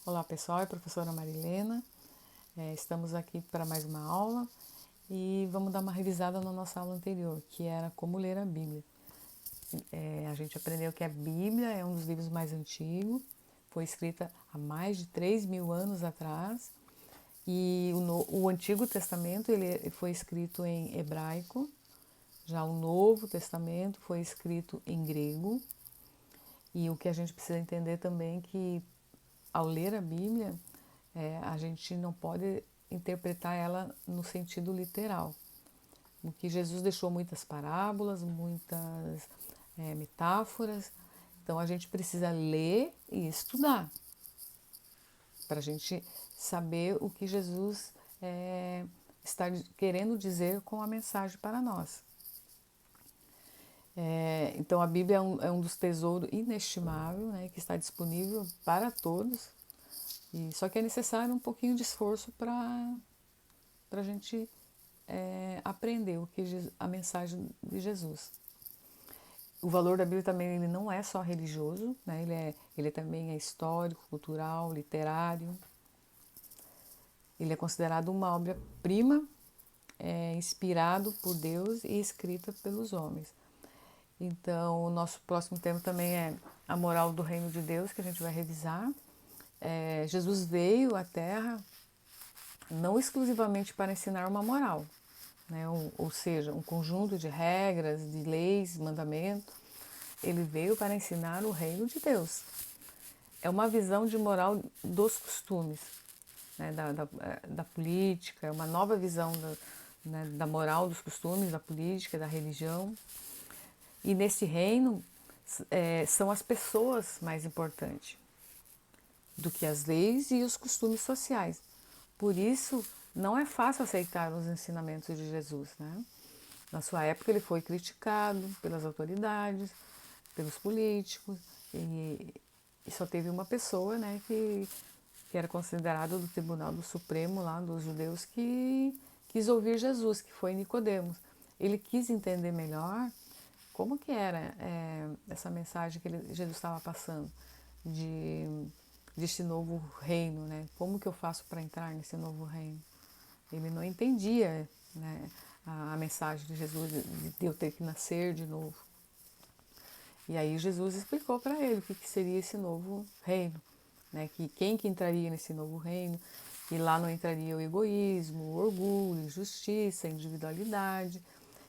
Olá pessoal, é a professora Marilena. Estamos aqui para mais uma aula e vamos dar uma revisada na nossa aula anterior, que era como ler a Bíblia. A gente aprendeu que a Bíblia é um dos livros mais antigos, foi escrita há mais de 3.000 anos atrás e o Antigo Testamento ele foi escrito em hebraico, já o Novo Testamento foi escrito em grego. E o que a gente precisa entender também é que ao ler a Bíblia, a gente não pode interpretar ela no sentido literal. Porque Jesus deixou muitas parábolas, muitas metáforas. Então a gente precisa ler e estudar para a gente saber o que Jesus está querendo dizer com a mensagem para nós. Então a Bíblia é um dos tesouros inestimáveis, né, que está disponível para todos. E só que é necessário um pouquinho de esforço para a gente aprender a mensagem de Jesus. O valor da Bíblia também ele não é só religioso, né? Ele também é histórico, cultural, literário. Ele é considerado uma obra-prima, inspirado por Deus e escrita pelos homens. Então, o nosso próximo tema também é a moral do reino de Deus, que a gente vai revisar. Jesus veio à Terra não exclusivamente para ensinar uma moral, né? Ou seja, um conjunto de regras, de leis, mandamentos. Ele veio para ensinar o reino de Deus. É uma visão de moral dos costumes, né? Da política, é uma nova visão da moral dos costumes, da política, da religião. E nesse reino são as pessoas mais importantes do que as leis e os costumes sociais. Por isso, não é fácil aceitar os ensinamentos de Jesus, né? Na sua época, ele foi criticado pelas autoridades, pelos políticos, e só teve uma pessoa, né, que era considerada do Tribunal do Supremo lá dos judeus que quis ouvir Jesus, que foi Nicodemos. Ele quis entender melhor como que era essa mensagem que Jesus estava passando deste novo reino, né? Como que eu faço para entrar nesse novo reino? Ele não entendia, né, a mensagem de Jesus de eu ter que nascer de novo. E aí Jesus explicou para ele o que seria esse novo reino, né? Que quem que entraria nesse novo reino? E lá não entraria o egoísmo, o orgulho, a injustiça, a individualidade.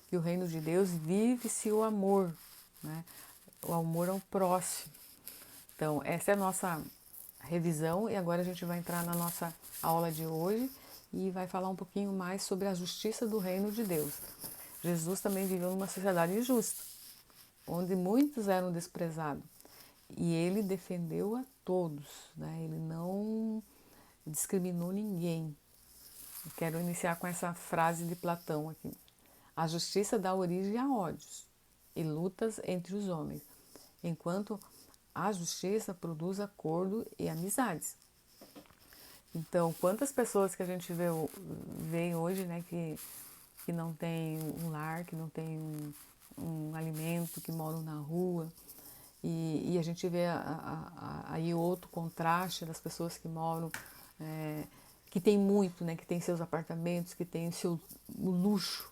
Que o reino de Deus vive-se o amor, né? O amor ao próximo. Então, essa é a nossa revisão e agora a gente vai entrar na nossa aula de hoje e vai falar um pouquinho mais sobre a justiça do reino de Deus. Jesus também viveu numa sociedade injusta, onde muitos eram desprezados e ele defendeu a todos, né? Ele não discriminou ninguém. Eu quero iniciar com essa frase de Platão aqui. A justiça dá origem a ódios e lutas entre os homens, enquanto a justiça produz acordo e amizades. Então, quantas pessoas que a gente vê hoje, né, que não tem um lar, que não tem um alimento, que moram na rua, e a gente vê aí outro contraste das pessoas que moram, que tem muito, né, que tem seus apartamentos, que tem o luxo.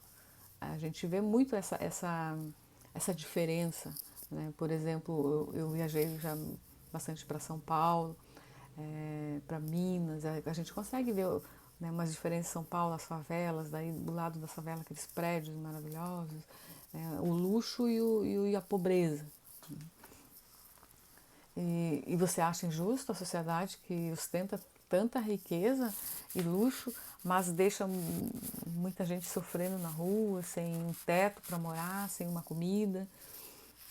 A gente vê muito essa diferença, né? Por exemplo, eu viajei já bastante para São Paulo, para Minas, a gente consegue ver, né, umas diferenças em São Paulo, as favelas, daí do lado da favela aqueles prédios maravilhosos, o luxo e a pobreza. E você acha injusto a sociedade que ostenta tanta riqueza e luxo, mas deixa muita gente sofrendo na rua, sem um teto para morar, sem uma comida?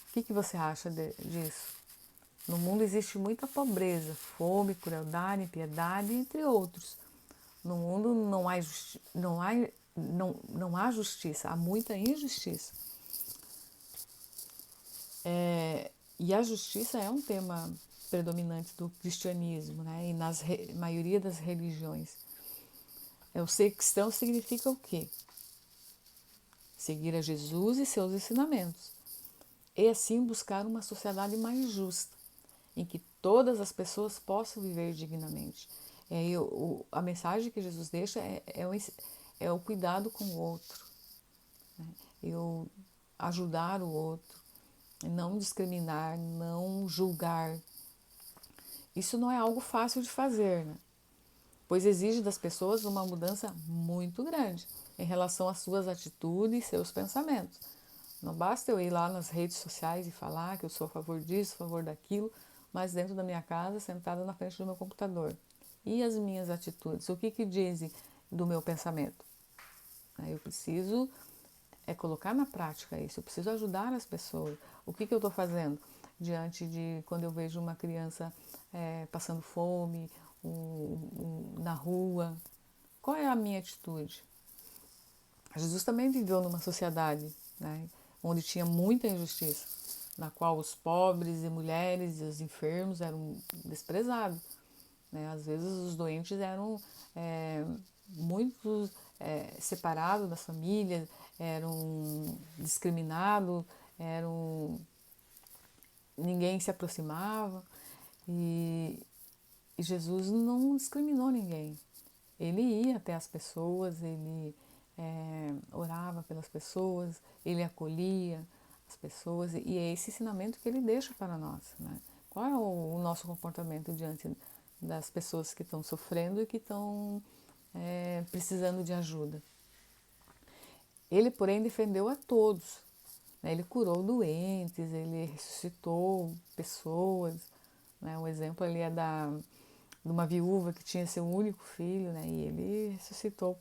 O que você acha disso? No mundo existe muita pobreza, fome, crueldade, impiedade, entre outros. No mundo não há justiça, há muita injustiça. E a justiça é um tema predominante do cristianismo, né? E maioria das religiões. O ser cristão significa o quê? Seguir a Jesus e seus ensinamentos. E assim buscar uma sociedade mais justa, em que todas as pessoas possam viver dignamente. A mensagem que Jesus deixa é o cuidado com o outro, né? Eu ajudar o outro, não discriminar, não julgar. Isso não é algo fácil de fazer, né? Pois exige das pessoas uma mudança muito grande em relação às suas atitudes e seus pensamentos. Não basta eu ir lá nas redes sociais e falar que eu sou a favor disso, a favor daquilo, mas dentro da minha casa, sentada na frente do meu computador. E as minhas atitudes? O que dizem do meu pensamento? Eu preciso colocar na prática isso, eu preciso ajudar as pessoas. O que eu estou fazendo diante de quando eu vejo uma criança passando fome na rua? Qual é a minha atitude? Jesus também viveu numa sociedade, né, onde tinha muita injustiça, na qual os pobres e mulheres e os enfermos eram desprezados, né? Às vezes os doentes eram muito separados das famílias, eram discriminados, ninguém se aproximava e Jesus não discriminou ninguém. Ele ia até as pessoas, ele orava pelas pessoas, ele acolhia as pessoas e é esse ensinamento que ele deixa para nós, né? Qual é o nosso comportamento diante das pessoas que estão sofrendo e que estão precisando de ajuda? Ele, porém, defendeu a todos, né? Ele curou doentes, ele ressuscitou pessoas, né? Um exemplo ali é de uma viúva que tinha seu único filho, né? E ele ressuscitou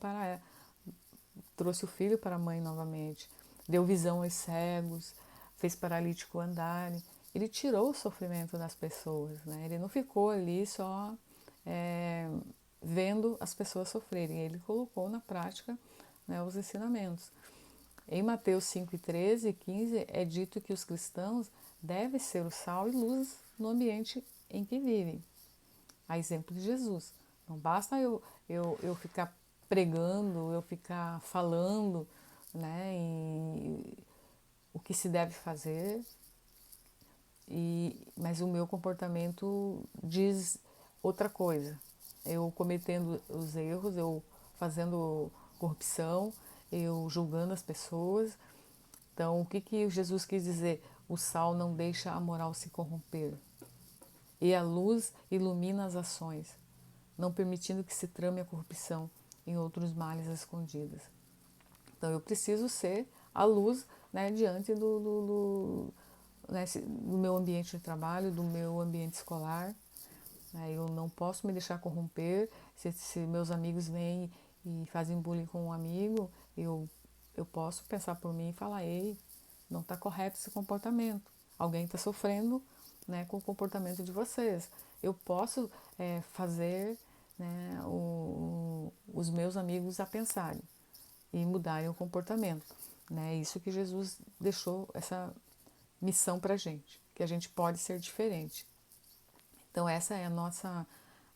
trouxe o filho para a mãe novamente, deu visão aos cegos, fez paralítico andarem. Ele tirou o sofrimento das pessoas, né? Ele não ficou ali só vendo as pessoas sofrerem, ele colocou na prática, né, os ensinamentos. Em Mateus 5, 13 e 15 é dito que os cristãos devem ser o sal e luz no ambiente em que vivem. A exemplo de Jesus. Não basta eu ficar pregando, eu ficar falando, né, o que se deve fazer, mas o meu comportamento diz outra coisa. Eu cometendo os erros, eu fazendo corrupção, eu julgando as pessoas. Então, o que Jesus quis dizer? O sal não deixa a moral se corromper. E a luz ilumina as ações, não permitindo que se trame a corrupção em outros males escondidos. Então eu preciso ser a luz, né, diante do meu ambiente de trabalho, do meu ambiente escolar. Eu não posso me deixar corromper. Se meus amigos vêm e fazem bullying com um amigo, eu posso pensar por mim e falar: ei, não está correto esse comportamento. Alguém está sofrendo, né, com o comportamento de vocês. Eu posso fazer, né, os meus amigos a pensarem e mudarem o comportamento. Né? Isso que Jesus deixou essa missão para a gente, que a gente pode ser diferente. Então essa é a nossa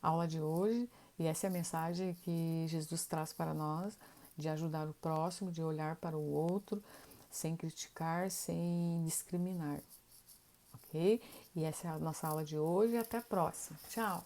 aula de hoje e essa é a mensagem que Jesus traz para nós, de ajudar o próximo, de olhar para o outro, sem criticar, sem discriminar. Ok? E essa é a nossa aula de hoje e até a próxima. Tchau!